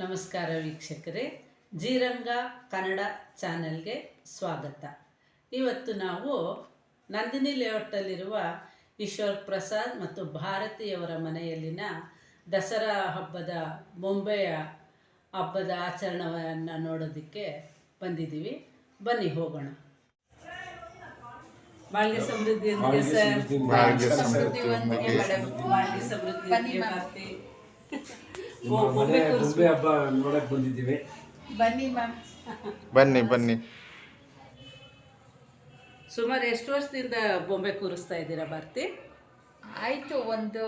ನಮಸ್ಕಾರ ವೀಕ್ಷಕರೇ, ಜೀರಂಗ ಕನ್ನಡ ಚಾನೆಲ್ಗೆ ಸ್ವಾಗತ. ಇವತ್ತು ನಾವು ನಂದಿನಿ ಲೇಔಟಲ್ಲಿರುವ ಈಶ್ವರ್ ಪ್ರಸಾದ್ ಮತ್ತು ಭಾರತಿಯವರ ಮನೆಯಲ್ಲಿನ ದಸರಾ ಹಬ್ಬದ ಬೊಂಬೆಯ ಹಬ್ಬದ ಆಚರಣೆಯನ್ನು ನೋಡೋದಕ್ಕೆ ಬಂದಿದ್ದೀವಿ. ಬನ್ನಿ ಹೋಗೋಣ. ಬಾಳ್ಗೆ ಸಮೃದ್ಧಿಯೊಂದಿಗೆ ಸರ್. ಬಾಳ್ಗೆ ಸಮೃದ್ಧಿಯೊಂದಿಗೆ ಮೇಡಮ್. ಬಾಳ್ಗೆ ಸಮೃದ್ಧಿಯೊಂದಿಗೆ ಭಾರತಿ. ಬೊಂಬೆ ಹಬ್ಬ ನೋಡಕ್ ಬಂದಿದ್ದೀವಿ. ಬನ್ನಿ ಮ್ಯಾಮ್, ಬನ್ನಿ. ಸುಮಾರು ಎಷ್ಟು ವರ್ಷದಿಂದ ಬೊಂಬೆ ಕೂರಿಸ್ತಾ ಇದ್ದೀರಾ ಭಾರತಿ? ಆಯಿತು, ಒಂದು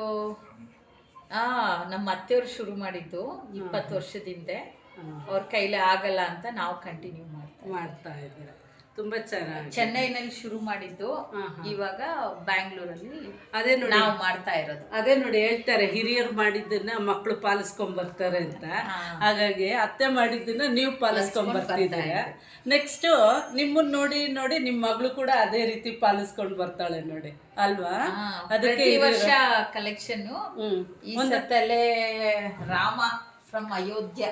ನಮ್ಮ ಅತ್ತೆಯವರು ಶುರು ಮಾಡಿದ್ದು 20 ವರ್ಷದಿಂದ. ಅವ್ರ ಕೈಲಿ ಆಗಲ್ಲ ಅಂತ ನಾವು ಕಂಟಿನ್ಯೂ ಮಾಡ್ತಾ ಇದ್ದೀರಾ. ತುಂಬ ಚೆನ್ನಾಗಿ. ಚೆನ್ನೈನಲ್ಲಿ ಶುರು ಮಾಡಿದ್ದು, ಇವಾಗ ಬ್ಯಾಂಗ್ಳೂರಲ್ಲಿ ಅದೇ ನೋಡಿ ನಾವು ಮಾಡ್ತಾ ಇರೋದು. ಅದೇ ನೋಡಿ, ಹೇಳ್ತಾರೆ ಹಿರಿಯರು ಮಾಡಿದ್ದನ್ನ ಮಕ್ಕಳು ಪಾಲಿಸ್ಕೊಂಡ್ ಬರ್ತಾರೆ ಅಂತ. ಹಾಗಾಗಿ ಅತ್ತೆ ಮಾಡಿದ್ದನ್ನ ನೀವು ಪಾಲಿಸ್ಕೊಂಡ್ ಬರ್ತಿದ್ದೀರಾ. ನೆಕ್ಸ್ಟ್ ನಿಮ್ಮನ್ನ ನೋಡಿ ನೋಡಿ ನಿಮ್ಮ ಮಗಳು ಕೂಡ ಅದೇ ರೀತಿ ಪಾಲಿಸ್ಕೊಂಡ್ ಬರ್ತಾಳೆ ನೋಡಿ, ಅಲ್ವಾ? ಅದಕ್ಕೆ ಈ ವರ್ಷ ಕಲೆಕ್ಷನ್ ಈ ಸತ್ತಲ್ಲೇ ರಾಮ ಫ್ರಮ್ ಅಯೋಧ್ಯ,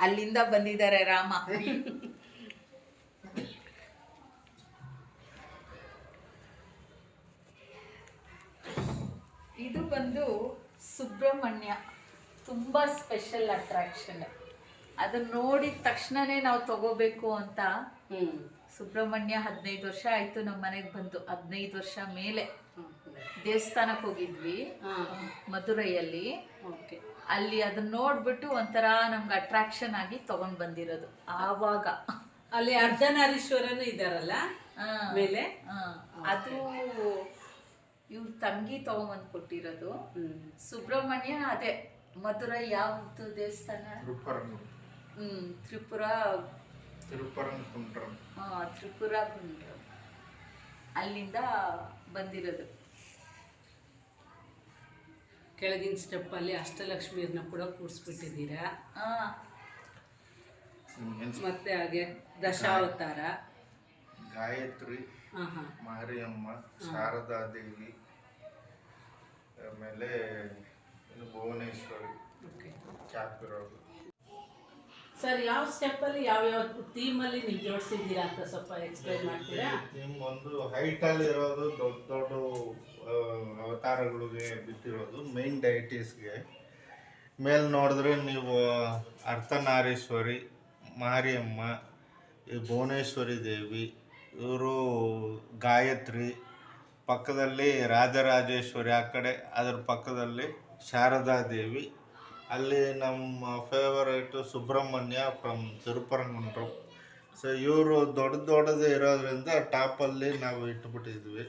ಅಲ್ಲಿಂದ ಬಂದಿದ್ದಾರೆ ರಾಮ. ಇದು ಬಂದು ಸುಬ್ರಹ್ಮಣ್ಯ, ತುಂಬ ಸ್ಪೆಷಲ್ ಅಟ್ರಾಕ್ಷನ್. ಅದನ್ನ ನೋಡಿದ ತಕ್ಷಣನೇ ನಾವು ತಗೋಬೇಕು ಅಂತ. ಸುಬ್ರಹ್ಮಣ್ಯ 15 ವರ್ಷ ಆಯ್ತು ನಮ್ಮ ಮನೆಗೆ ಬಂದು. 15 ವರ್ಷ ಮೇಲೆ ದೇವಸ್ಥಾನಕ್ಕೆ ಹೋಗಿದ್ವಿ ಮಧುರೈಯಲ್ಲಿ. ಅಲ್ಲಿ ಅದನ್ನ ನೋಡ್ಬಿಟ್ಟು ಒಂಥರ ನಮ್ಗೆ ಅಟ್ರಾಕ್ಷನ್ ಆಗಿ ತಗೊಂಡ್ ಬಂದಿರೋದು. ಆವಾಗ ಅಲ್ಲಿ ಅರ್ಧನಾರೀಶ್ವರನು ಇದಾರಲ್ಲ ಮೇಲೆ, ಅದು ಇವ್ರ ತಂಗಿ ತಗೊಂಬಂದು ಕೊಟ್ಟಿರೋದು. ಸುಬ್ರಹ್ಮಣ್ಯ ಅದೇ ಮಧುರೈ ಯಾವ್ದು ದೇವಸ್ಥಾನ? ತ್ರಿಪುರ ಗುಂಡ್ರ, ಅಲ್ಲಿಂದ ಬಂದಿರೋದು. ಕೆಳಗಿನ ಸ್ಟೆಪ್ ಅಲ್ಲಿ ಅಷ್ಟಲಕ್ಷ್ಮಿಯರ್ನ ಕೂಡ ಕೂರಿಸ್ಬಿಟ್ಟಿದ್ದೀರಾ. ಮತ್ತೆ ಹಾಗೆ ದಶಾವತಾರ, ಗಾಯತ್ರಿ, ಮಾರಿಯಮ್ಮ, ಶಾರದಾ ದೇವಿ, ಆಮೇಲೆ ಭುವನೇಶ್ವರಿ ಚಾಪಿರೋದು. ಸರ್, ಯಾವ ಸ್ಟೆಪ್ ಅಲ್ಲಿ ಯಾವ ಥೀಮ್ ಅಲ್ಲಿ ನೀವು ಜೋಡಿಸಿದ್ದೀರಾ ಅಂತ ಸ್ವಲ್ಪ ಎಕ್ಸ್ಪ್ಲೈನ್ ಮಾಡ್ತೀರಾ? ಥೀಮ್ ಒಂದು ಹೈಟ್ ಅಲ್ಲಿ ಇರೋದು, ದೊಡ್ಡ ದೊಡ್ಡ ಅವತಾರಗಳಿಗೆ ಬಿಟ್ಟಿರೋದು, ಮೇನ್ ಡೈಟೀಸ್ಗೆ. ಮೇಲೆ ನೋಡಿದ್ರೆ ನೀವು ಅರ್ಧನಾರೀಶ್ವರಿ, ಮಾರಿಯಮ್ಮ, ಭುವನೇಶ್ವರಿ ದೇವಿ, ಇವರು ಗಾಯತ್ರಿ, ಪಕ್ಕದಲ್ಲಿ ರಾಜರಾಜೇಶ್ವರಿ, ಆ ಕಡೆ ಅದರ ಪಕ್ಕದಲ್ಲಿ ಶಾರದಾ ದೇವಿ, ಅಲ್ಲಿ ನಮ್ಮ ಫೇವರೇಟು ಸುಬ್ರಹ್ಮಣ್ಯ ಫ್ರಮ್ ತಿರುಪರಂಗುಂಡ್ರು. ಸೊ ಇವರು ದೊಡ್ಡದು ಇರೋದ್ರಿಂದ ಟಾಪಲ್ಲಿ ನಾವು ಇಟ್ಬಿಟ್ಟಿದ್ವಿ.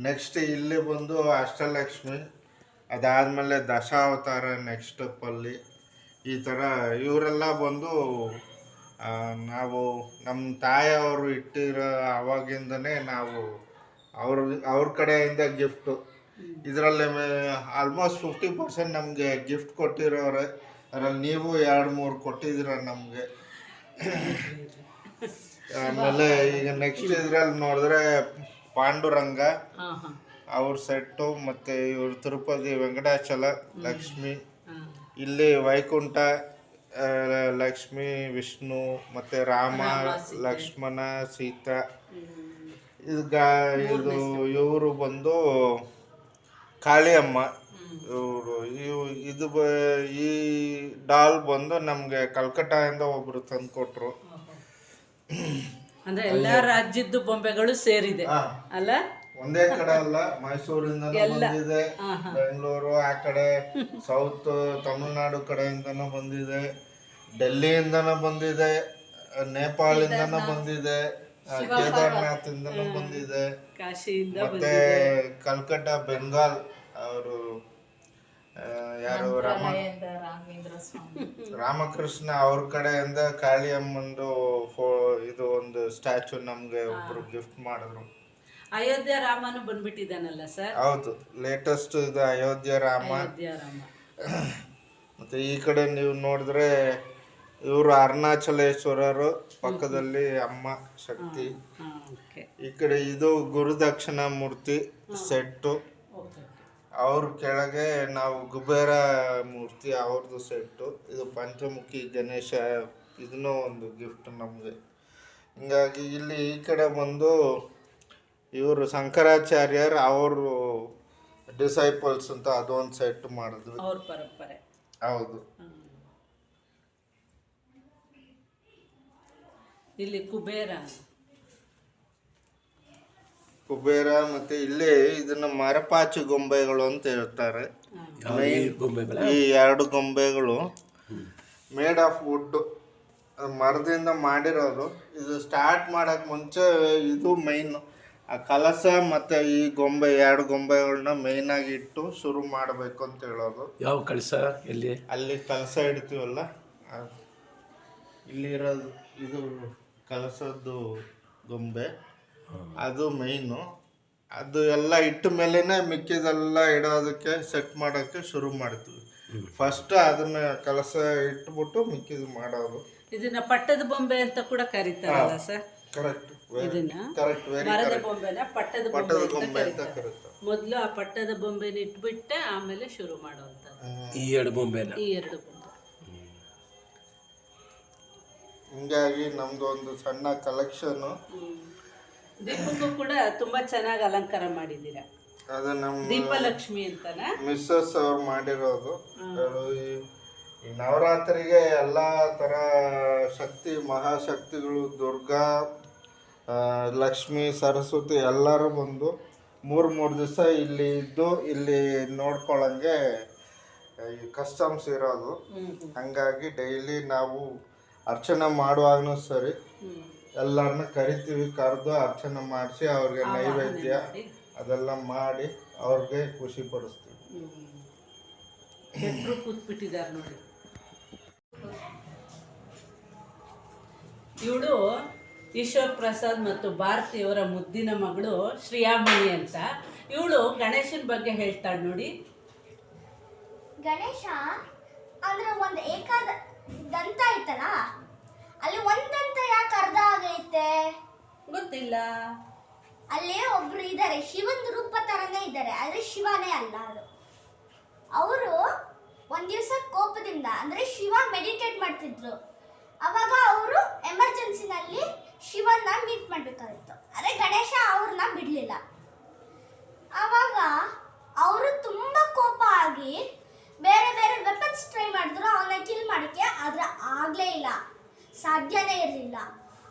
ನೆಕ್ಸ್ಟ್ ಇಲ್ಲಿ ಬಂದು ಅಷ್ಟಲಕ್ಷ್ಮಿ, ಅದಾದಮೇಲೆ ದಶಾವತಾರ ನೆಕ್ಸ್ಟ್ ಸ್ಟೆಪ್ಪಲ್ಲಿ. ಈ ಥರ ಇವರೆಲ್ಲ ಬಂದು ನಾವು ನಮ್ಮ ತಾಯಿಯವರು ಇಟ್ಟಿರೋ ಅವಾಗಿಂದನೇ ನಾವು ಅವ್ರ ಕಡೆಯಿಂದ ಗಿಫ್ಟು. ಇದರಲ್ಲಿ ಆಲ್ಮೋಸ್ಟ್ 50% ನಮಗೆ ಗಿಫ್ಟ್ ಕೊಟ್ಟಿರೋರೆ. ಅದರಲ್ಲಿ ನೀವು 2-3 ಕೊಟ್ಟಿದ್ದೀರ ನಮಗೆ. ಆಮೇಲೆ ಈಗ ನೆಕ್ಸ್ಟ್ ಇದರಲ್ಲಿ ನೋಡಿದ್ರೆ ಪಾಂಡುರಂಗ ಅವ್ರ ಸೆಟ್ಟು, ಮತ್ತು ಇವರು ತಿರುಪತಿ ವೆಂಕಟಾಚಲ ಲಕ್ಷ್ಮಿ, ಇಲ್ಲಿ ವೈಕುಂಠ ಲಕ್ಷ್ಮಿ, ವಿಷ್ಣು, ಮತ್ತು ರಾಮ, ಲಕ್ಷ್ಮಣ, ಸೀತಾ. ಇವರು ಬಂದು ಕಾಳಿಯಮ್ಮ. ಇದು ಈ ಡಾಲ್ ಬಂದು ನಮಗೆ ಕಲ್ಕಟ್ಟಾಯಿಂದ ಒಬ್ರು ತಂದು ಕೊಟ್ರು. ಅಂದ್ರೆ ಎಲ್ಲಾ ರಾಜ್ಯದ ಬೊಂಬೆಗಳು ಸೇರಿದೆ ಅಲ್ಲ? ಒಂದೇ ಕಡೆ ಅಲ್ಲ, ಮೈಸೂರಿಂದ ಬಂದಿದೆ, ಬೆಂಗಳೂರು ಆ ಕಡೆ, ಸೌತ್ ತಮಿಳ್ನಾಡು ಕಡೆಯಿಂದನೂ ಬಂದಿದೆ, ಡೆಲ್ಲಿಯಿಂದನೂ ಬಂದಿದೆ, ನೇಪಾಳಿಂದನೂ ಬಂದಿದೆ, ಕೇದಾರ್ನಾಥ್ ಇಂದನೂ ಬಂದಿದೆ, ಮತ್ತೆ ಕಲ್ಕಟ್ಟ ಬೆಂಗಾಲ್ ಅವರು ಯಾರು ರಾಮಕೃಷ್ಣ ಅವ್ರ ಕಡೆಯಿಂದ ಕಾಳಿಯಮ್ಮಂದು ಇದು ಒಂದು ಸ್ಟ್ಯಾಚು ನಮ್ಗೆ ಒಬ್ರು ಗಿಫ್ಟ್ ಮಾಡಿದ್ರು. ಅಯೋಧ್ಯ ರಾಮನು ಬಂದ್ಬಿಟ್ಟಿದ್ದಾನಲ್ಲ ಸರ್? ಹೌದು, ಲೇಟೆಸ್ಟ್ ಇದು ಅಯೋಧ್ಯ ರಾಮ. ಮತ್ತೆ ಈ ಕಡೆ ನೀವು ನೋಡಿದ್ರೆ ಇವರು ಅರುಣಾಚಲೇಶ್ವರರು, ಪಕ್ಕದಲ್ಲಿ ಅಮ್ಮ ಶಕ್ತಿ. ಈ ಕಡೆ ಇದು ಗುರುದಕ್ಷಿಣ ಮೂರ್ತಿ ಸೆಟ್ಟು. ಅವ್ರ ಕೆಳಗೆ ನಾವು ಕುಬೇರ ಮೂರ್ತಿ ಅವ್ರದ್ದು ಸೆಟ್ಟು, ಇದು ಪಂಚಮುಖಿ ಗಣೇಶ, ಇದನ್ನೂ ಒಂದು ಗಿಫ್ಟ್ ನಮಗೆ. ಹಿಂಗಾಗಿ ಇಲ್ಲಿ ಈ ಕಡೆ ಬಂದು ಇವರು ಶಂಕರಾಚಾರ್ಯರ್ ಅವರು ಡಿಸೈಪಲ್ಸ್ ಅಂತ ಅದೊಂದು ಸೆಟ್ ಮಾಡಿದ್ವಿ. ಅವ್ರ ಪರಂಪರೆ. ಹೌದು. ಇಲ್ಲಿ ಕುಬೇರ ಮತ್ತೆ ಇಲ್ಲಿ ಇದನ್ನ ಮರಪಾಚಿ ಗೊಂಬೆಗಳು ಅಂತ ಹೇಳ್ತಾರೆ. ಈ 2 ಗೊಂಬೆಗಳು ಮೇಡ್ ಆಫ್ ವುಡ್, ಮರದಿಂದ ಮಾಡಿರೋದು. ಇದು ಸ್ಟಾರ್ಟ್ ಮಾಡಕ್ ಮುಂಚೆ ಇದು ಮೈನ್ ಆ ಕಲಸ ಮತ್ತೆ ಈ ಗೊಂಬೆ 2 ಗೊಂಬೆಗಳನ್ನ ಮೈನ್ ಆಗಿ ಇಟ್ಟು ಶುರು ಮಾಡಬೇಕು ಅಂತ ಹೇಳೋದು. ಯಾವ ಕಳಸ? ಎಲ್ಲಿ? ಅಲ್ಲಿ ಕಲಸ ಇಡ್ತೀವಲ್ಲ, ಇಲ್ಲಿ ಇರೋದು ಇದು ಕಲಸದ್ದು ಗೊಂಬೆ, ಅದು ಮೈನು. ಅದು ಎಲ್ಲ ಇಟ್ಟ ಮೇಲೆನೆ ಮಿಕ್ಕಿದೆಲ್ಲ ಇಡೋದಕ್ಕೆ ಸೆಟ್ ಮಾಡೋಕ್ಕೆ ಶುರು ಮಾಡ್ತೀವಿ. ಫಸ್ಟ್ ಅದನ್ನ ಕಲಸ ಇಟ್ಬಿಟ್ಟು ಮಿಕ್ಕಿದ್ ಮಾಡೋದು. ಇದನ್ನ ಪಟ್ಟದ ಬೊಂಬೆ ಅಂತ ಕೂಡ ಕರೀತಾರಲ್ಲ ಸರ್? ಕರೆಕ್ಟ್. ಇದನ್ನ ಕರೆಕ್ಟ್. ಮರದ ಬೊಂಬೆನ ಪಟ್ಟದ ಬೊಂಬೆ ಅಂತ ಕರೀತಾರೆ. ಮೊದಲು ಆ ಪಟ್ಟದ ಬೊಂಬೆನ ಇಟ್ಬಿಟ್ಟೆ ಆಮೇಲೆ ಶುರು ಮಾಡುವಂಥದ್ದು ಈ 2 ಬೊಂಬೆನ. ಈ 2 ಬೊಂಬೆ. ಹಿಂಗಾಗಿ ನಮ್ದು ಒಂದು ಸಣ್ಣ ಕಲೆಕ್ಷನ್. ದೀಪಕ್ಕೂ ಕೂಡ ತುಂಬಾ ಚೆನ್ನಾಗಿ ಅಲಂಕಾರ ಮಾಡಿದ್ದೀರಾ. ಅದು ನಮ್ಮ ದೀಪಲಕ್ಷ್ಮಿ ಅಂತನ ಮಿಸ್ಸಸ್ ಅವ್ರು ಮಾಡಿರೋದು. ಈ ನವರಾತ್ರಿಗೆ ಎಲ್ಲ ಥರ ಶಕ್ತಿ, ಮಹಾಶಕ್ತಿಗಳು, ದುರ್ಗಾ, ಲಕ್ಷ್ಮಿ, ಸರಸ್ವತಿ ಎಲ್ಲರೂ ಬಂದು 3 ದಿವಸ ಇಲ್ಲಿ ಇದ್ದು ಇಲ್ಲಿ ನೋಡ್ಕೊಳ್ಳಂಗೆ ಈ ಕಸ್ಟಮ್ಸ್ ಇರೋದು. ಹಂಗಾಗಿ ಡೈಲಿ ನಾವು ಅರ್ಚನೆ ಮಾಡುವಾಗಲೂ ಸರಿ ಎಲ್ಲರನ್ನ ಕರಿತೀವಿ. ಕರೆದು ಅರ್ಚನೆ ಮಾಡಿಸಿ ಅವ್ರಿಗೆ ನೈವೇದ್ಯ ಅದೆಲ್ಲ ಮಾಡಿ ಅವ್ರಿಗೆ ಖುಷಿ ಪಡಿಸ್ತೀವಿ. ಶೆಟ್ರು ಕೂತ್ಬಿಟ್ಟಿದ್ದಾರೆ ನೋಡಿ. ಇವಳು ಈಶ್ವರ್ ಪ್ರಸಾದ್ ಮತ್ತು ಭಾರತಿಯವರ ಮುದ್ದಿನ ಮಗಳು ಶ್ರೀಯಾಮಣಿ ಅಂತ. ಇವಳು ಗಣೇಶನ ಬಗ್ಗೆ ಹೇಳ್ತಾಳೆ ನೋಡಿ. ಗಣೇಶ ಅಂದ್ರೆ ಒಂದು ದಂತ ಐತಲ್ಲ, ಅಲ್ಲಿ ಒಂದಂತ ಯಾಕೆ ಅರ್ಧ ಆಗೈತೆ ಗೊತ್ತಿಲ್ಲ. ಅಲ್ಲಿ ಒಬ್ರು ಇದ್ದಾರೆ, ಶಿವನ್ ರೂಪ ತರನೇ ಇದ್ದಾರೆ, ಆದ್ರೆ ಶಿವನೇ ಅಲ್ಲ ಅದು. ಅವರು ಒಂದ್ ದಿವಸ ಕೋಪದಿಂದ, ಅಂದ್ರೆ ಶಿವ ಮೆಡಿಟೇಟ್ ಮಾಡ್ತಿದ್ರು, ಅವಾಗ ಅವರು ಎಮರ್ಜೆನ್ಸಿನಲ್ಲಿ ಶಿವನ್ನ ಮೀಟ್ ಮಾಡ್ಬೇಕಾಗಿತ್ತು. ಆದ್ರೆ ಗಣೇಶ ಅವ್ರನ್ನ ಬಿಡ್ಲಿಲ್ಲ. ಅವಾಗ ಅವರು ತುಂಬಾ ಕೋಪ ಆಗಿ ಬೇರೆ ಬೇರೆ ವೆಪನ್ಸ್ ಟ್ರೈ ಮಾಡಿದ್ರು ಅವನ್ನ ಕಿಲ್ ಮಾಡಕ್ಕೆ, ಆದ್ರೆ ಆಗ್ಲೇ ಇಲ್ಲ, ಸಾಧ್ಯನೇ ಇರಲಿಲ್ಲ.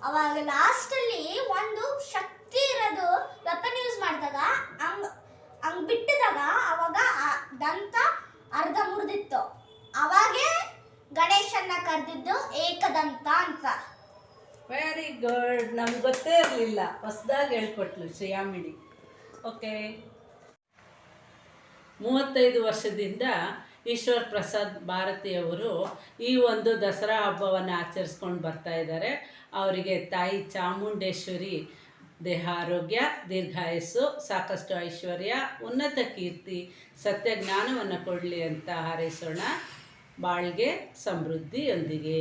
ಅವಾಗ ಲಾಸ್ಟಲ್ಲಿ ಒಂದು ಶಕ್ತಿ ಇರೋದು ವೆಪನ್ ಯೂಸ್ ಮಾಡಿದಾಗ ಹಂಗ್ ಬಿಟ್ಟಿದಾಗ ಅವಾಗ ದಂತ ಅರ್ಧ ಮುರಿದಿತ್ತು. ಅವಾಗೇ ಗಣೇಶನ್ನ ಕರೆದಿದ್ದು ಏಕದಂತ ಅಂತ. Very good. ನಮ್ಗೆ ಗೊತ್ತೇ ಇರಲಿಲ್ಲ, ಹೊಸದಾಗಿ ಹೇಳ್ಕೊಟ್ಲು ಶ್ರೀಯಾಮಿಣಿ. ಓಕೆ. 35 ವರ್ಷದಿಂದ ಈಶ್ವರ್ ಪ್ರಸಾದ್ ಭಾರತಿಯವರು ಈ ಒಂದು ದಸರಾ ಹಬ್ಬವನ್ನು ಆಚರಿಸ್ಕೊಂಡು ಬರ್ತಾ ಇದ್ದಾರೆ. ಅವರಿಗೆ ತಾಯಿ ಚಾಮುಂಡೇಶ್ವರಿ ದೇಹ ಆರೋಗ್ಯ, ದೀರ್ಘಾಯಸ್ಸು, ಸಾಕಷ್ಟು ಐಶ್ವರ್ಯ, ಉನ್ನತ ಕೀರ್ತಿ, ಸತ್ಯ ಜ್ಞಾನವನ್ನು ಕೊಡಲಿ ಅಂತ ಹಾರೈಸೋಣ. ಬಾಳ್ಗೆ ಸಮೃದ್ಧಿಯೊಂದಿಗೆ.